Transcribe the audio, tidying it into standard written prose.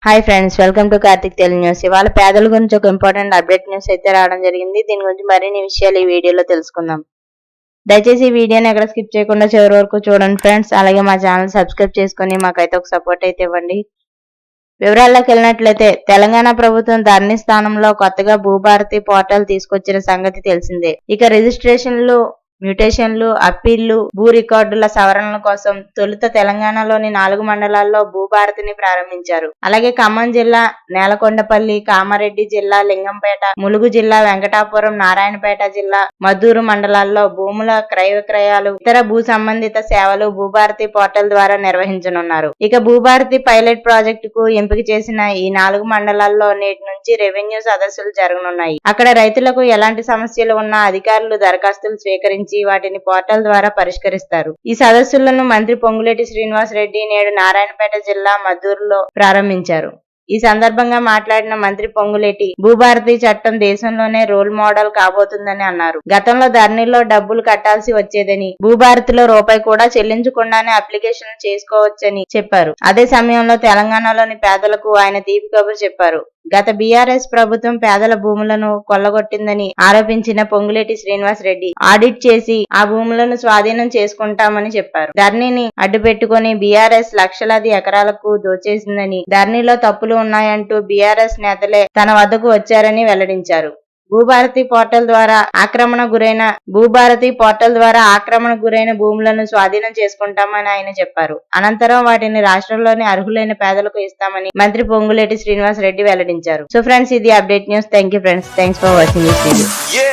Hi friends, welcome to Karthik Telugu news. ఇవాళ పేదల గురించి ఒక ఇంపార్టెంట్ అప్డేట్ న్యూస్ అయితే రావడం జరిగింది. దీని గురించి మరిన్ని విషయాలు ఈ వీడియోలో తెలుసుకుందాం. దయచేసి ఈ వీడియోని ఎక్కడ స్కిప్ చేయకుండా చివరి వరకు చూడండి ఫ్రెండ్స్. అలాగే మా ఛానల్ సబ్స్క్రైబ్ చేసుకుని మాకైతే ఒక సపోర్ట్ అయితే ఇవ్వండి. వివరాల్లోకి వెళ్ళినట్లయితే తెలంగాణ ప్రభుత్వం ధరణి స్థానంలో కొత్తగా భూభారతి పోర్టల్ తీసుకొచ్చిన సంగతి తెలిసిందే. ఇక రిజిస్ట్రేషన్లు, మ్యూటేషన్లు, అప్పీళ్లు, భూ రికార్డుల సవరణల కోసం తొలుత తెలంగాణలోని 4 మండలాల్లో భూభారతిని ప్రారంభించారు. అలాగే ఖమ్మం జిల్లా నేలకొండపల్లి, కామారెడ్డి జిల్లా లింగంపేట, ములుగు జిల్లా వెంకటాపురం, నారాయణపేట జిల్లా మద్దూరు మండలాల్లో భూముల క్రయ విక్రయాలు, ఇతర భూ సంబంధిత సేవలు భూభారతి పోర్టల్ ద్వారా నిర్వహించనున్నారు. ఇక భూభారతి పైలట్ ప్రాజెక్టుకు ఎంపిక చేసిన ఈ 4 మండలాల్లో నేటి నుంచి రెవెన్యూ సదస్సులు జరగనున్నాయి. అక్కడ రైతులకు ఎలాంటి సమస్యలు ఉన్నా అధికారులు దరఖాస్తులు స్వీకరించి వాటిని పోర్టల్ ద్వారా పరిష్కరిస్తారు. ఈ సదస్సులను మంత్రి పొంగులేటి శ్రీనివాస్ రెడ్డి నేడు నారాయణపేట జిల్లా మద్దూరులో ప్రారంభించారు. ఈ సందర్భంగా మాట్లాడిన మంత్రి పొంగులేటి, భూభారతి చట్టం దేశంలోనే రోల్ మోడల్ కాబోతుందని అన్నారు. గతంలో ధరణిలో డబ్బులు కట్టాల్సి వచ్చేదని, భూభారతిలో రూపాయి కూడా చెల్లించకుండానే అప్లికేషన్ చేసుకోవచ్చని చెప్పారు. అదే సమయంలో తెలంగాణలోని పేదలకు ఆయన తీపి కబురు చెప్పారు. గత బీఆర్ఎస్ ప్రభుత్వం పేదల భూములను కొల్లగొట్టిందని ఆరోపించిన పొంగులేటి శ్రీనివాస్ రెడ్డి ఆడిట్ చేసి ఆ భూములను స్వాధీనం చేసుకుంటామని చెప్పారు. ధరణిని అడ్డుపెట్టుకుని బీఆర్ఎస్ లక్షలాది ఎకరాలకు దోచేసిందని, ధరణిలో తప్పులు ఉన్నాయంటూ బీఆర్ఎస్ నేతలే తన వద్దకు వచ్చారని వెల్లడించారు. భూభారతి పోర్టల్ ద్వారా ఆక్రమణ గురైన భూములను స్వాధీనం చేసుకుంటామని ఆయన చెప్పారు. అనంతరం వాటిని రాష్ట్రంలోని అర్హులైన పేదలకు ఇస్తామని మంత్రి పొంగులేటి శ్రీనివాస్ రెడ్డి వెల్లడించారు. సో ఫ్రెండ్స్, ఇది update news. Thank you friends. Thanks for watching this video.